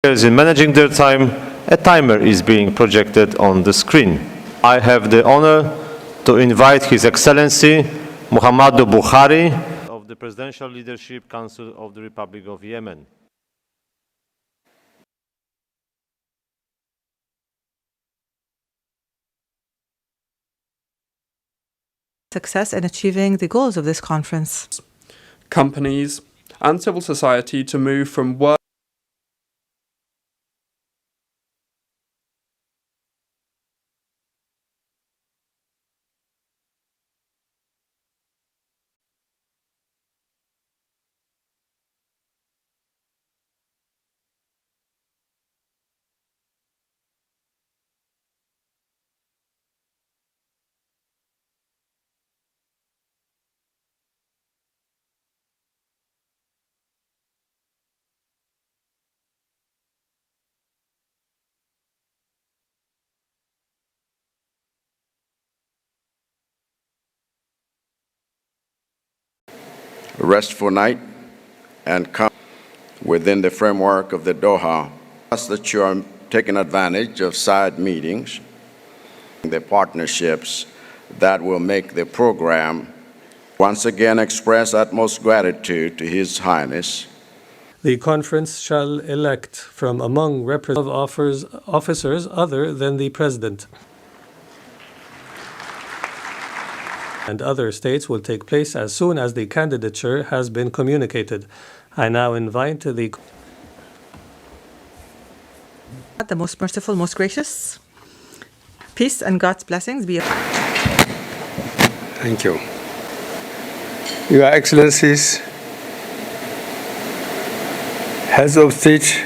In managing their time, a timer is being projected on the screen. I have the honor to invite His Excellency Muhammadu Buhari of the Presidential Leadership Council of the Republic of Yemen. Success in achieving the goals of this conference. Companies and civil society to move from work restful night and come within the framework of the Doha. Trust that you are taking advantage of side meetings, the partnerships that will make the program. Once again, express utmost gratitude to His Highness. The conference shall elect from among representative officers other than the President. And other states will take place as soon as the candidature has been communicated. I now invite the most merciful, most gracious. Peace and God's blessings be upon you. Thank you. Your Excellencies, Heads of State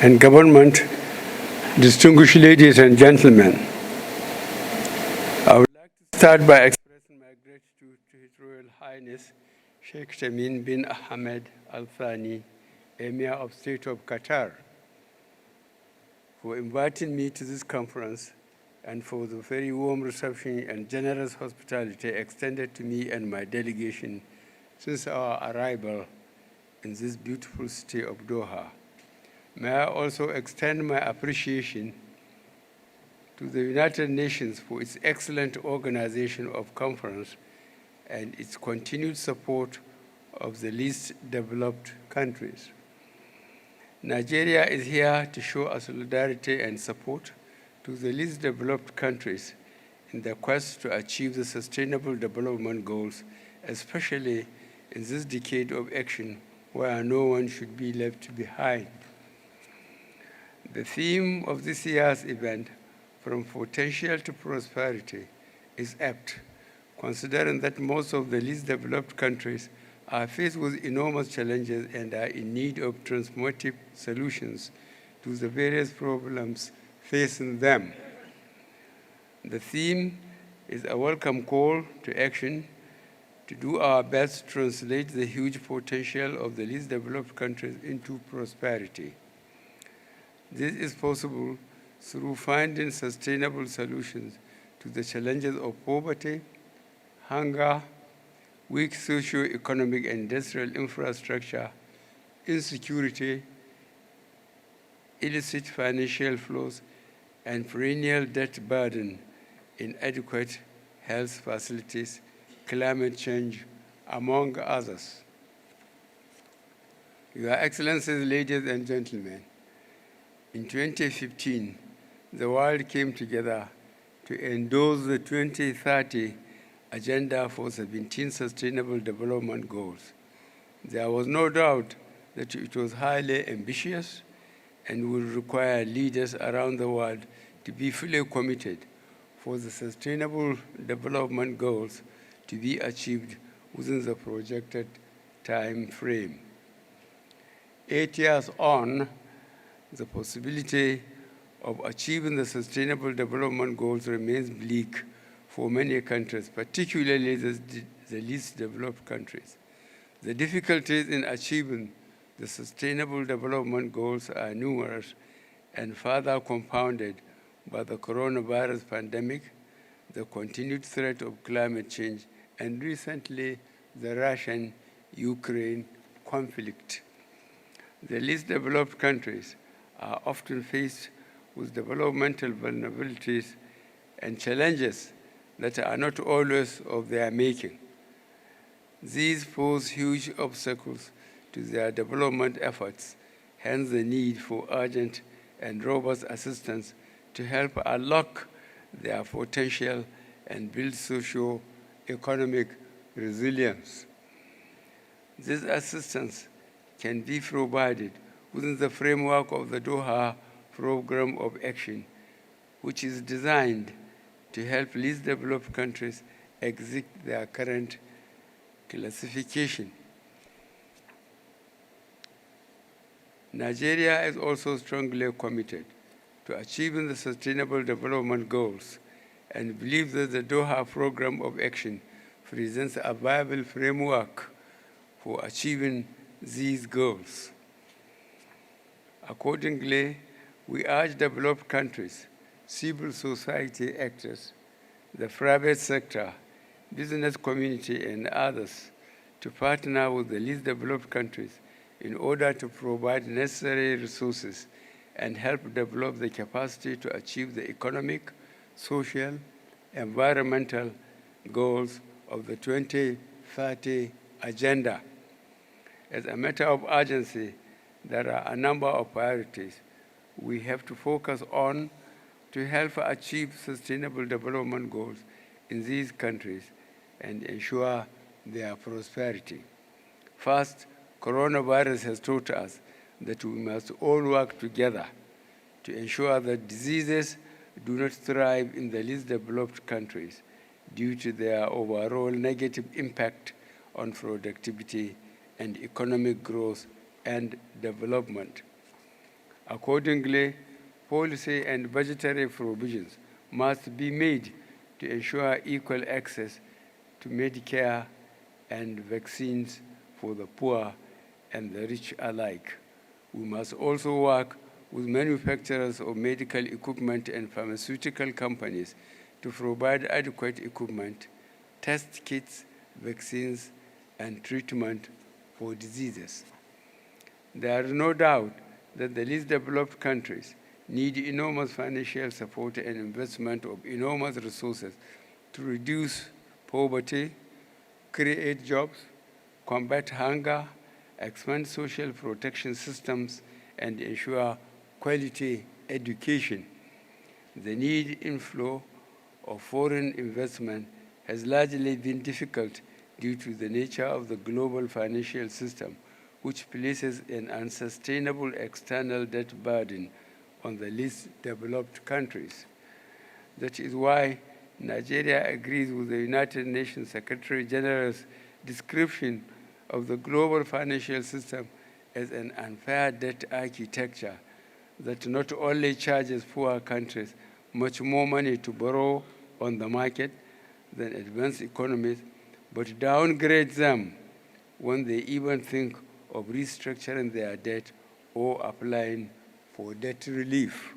and Government, distinguished ladies and gentlemen, I would like to start by expressing my gratitude to His Royal Highness Sheikh Tamim bin Ahmed Al Thani, Emir of State of Qatar, for inviting me to this conference and for the very warm reception and generous hospitality extended to me and my delegation since our arrival in this beautiful city of Doha. May I also extend my appreciation to the United Nations for its excellent organization of conference and its continued support of the least developed countries. Nigeria is here to show our solidarity and support to the least developed countries in their quest to achieve the Sustainable Development Goals, especially in this decade of action where no one should be left behind. The theme of this year's event, From Potential to Prosperity, is apt, considering that most of the least developed countries are faced with enormous challenges and are in need of transformative solutions to the various problems facing them. The theme is a welcome call to action to do our best to translate the huge potential of the least developed countries into prosperity. This is possible through finding sustainable solutions to the challenges of poverty, hunger, weak socio-economic and industrial infrastructure, insecurity, illicit financial flows, and perennial debt burden, inadequate health facilities, climate change, among others. Your Excellencies, ladies and gentlemen, in 2015, the world came together to endorse the 2030 Agenda for 17 Sustainable Development Goals. There was no doubt that it was highly ambitious and would require leaders around the world to be fully committed for the Sustainable Development Goals to be achieved within the projected time frame. 8 years on, the possibility of achieving the Sustainable Development Goals remains bleak for many countries, particularly the least developed countries. The difficulties in achieving the Sustainable Development Goals are numerous and further compounded by the coronavirus pandemic, the continued threat of climate change, and recently the Russian-Ukraine conflict. The least developed countries are often faced with developmental vulnerabilities and challenges that are not always of their making. These pose huge obstacles to their development efforts, hence the need for urgent and robust assistance to help unlock their potential and build socio-economic resilience. This assistance can be provided within the framework of the Doha Program of Action, which is designed to help least developed countries exit their current classification. Nigeria is also strongly committed to achieving the Sustainable Development Goals and believes that the Doha Program of Action presents a viable framework for achieving these goals. Accordingly, we urge developed countries, civil society actors, the private sector, business community, and others to partner with the least developed countries in order to provide necessary resources and help develop the capacity to achieve the economic, social, environmental goals of the 2030 Agenda. As a matter of urgency, there are a number of priorities we have to focus on to help achieve sustainable development goals in these countries and ensure their prosperity. First, coronavirus has taught us that we must all work together to ensure that diseases do not thrive in the least developed countries due to their overall negative impact on productivity and economic growth and development. Accordingly, policy and budgetary provisions must be made to ensure equal access to Medicare and vaccines for the poor and the rich alike. We must also work with manufacturers of medical equipment and pharmaceutical companies to provide adequate equipment, test kits, vaccines, and treatment for diseases. There is no doubt that the least developed countries need enormous financial support and investment of enormous resources to reduce poverty, create jobs, combat hunger, expand social protection systems, and ensure quality education. The need inflow of foreign investment has largely been difficult due to the nature of the global financial system, which places an unsustainable external debt burden on the least developed countries. That is why Nigeria agrees with the United Nations Secretary General's description of the global financial system as an unfair debt architecture that not only charges poor countries much more money to borrow on the market than advanced economies, but downgrades them when they even think of restructuring their debt or applying for debt relief.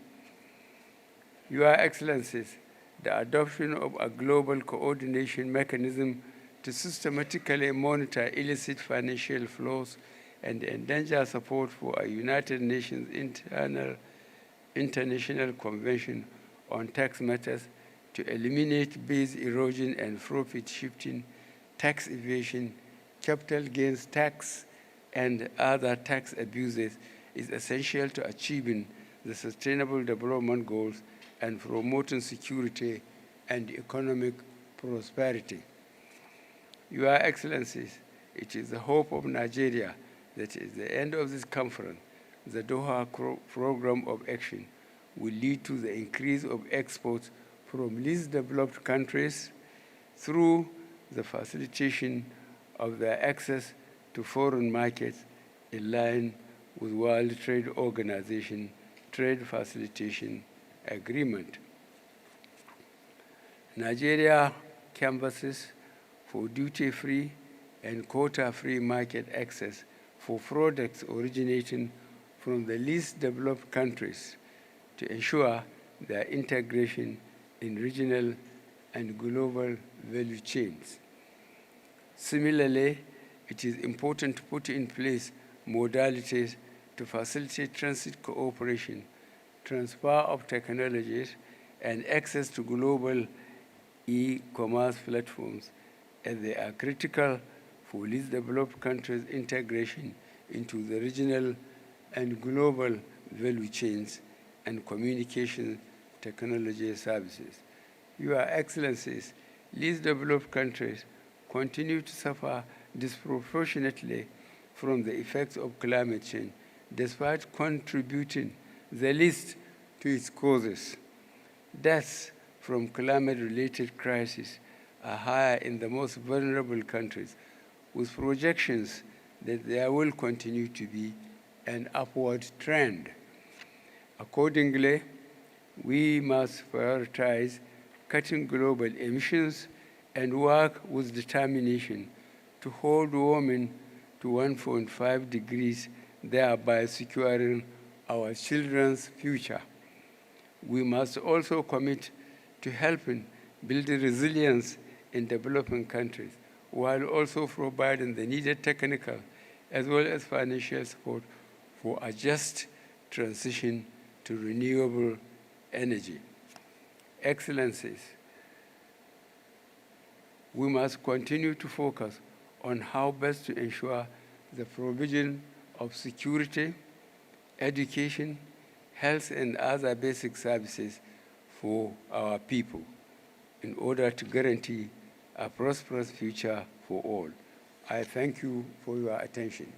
Your Excellencies, the adoption of a global coordination mechanism to systematically monitor illicit financial flows and endanger support for a United Nations International Convention on Tax Matters to eliminate base erosion and profit shifting, tax evasion, capital gains tax, and other tax abuses is essential to achieving the Sustainable Development Goals and promoting security and economic prosperity. Your Excellencies, it is the hope of Nigeria that at the end of this conference, the Doha Program of Action will lead to the increase of exports from least developed countries through the facilitation of their access to foreign markets in line with World Trade Organization Trade Facilitation Agreement. Nigeria canvasses for duty-free and quota-free market access for products originating from the least developed countries to ensure their integration in regional and global value chains. Similarly, it is important to put in place modalities to to facilitate transit cooperation, transfer of technologies, and access to global e-commerce platforms, as they are critical for least developed countries' integration into the regional and global value chains and communication technology services. Your Excellencies, least developed countries continue to suffer disproportionately from the effects of climate change, despite contributing the least to its causes. Deaths from climate-related crises are higher in the most vulnerable countries, with projections that there will continue to be an upward trend. Accordingly, we must prioritize cutting global emissions and work with determination to hold warming to 1.5 degrees, thereby securing our children's future. We must also commit to helping build resilience in developing countries, while also providing the needed technical as well as financial support for a just transition to renewable energy. Excellencies, we must continue to focus on how best to ensure the provision of security, education, health, and other basic services for our people in order to guarantee a prosperous future for all. I thank you for your attention.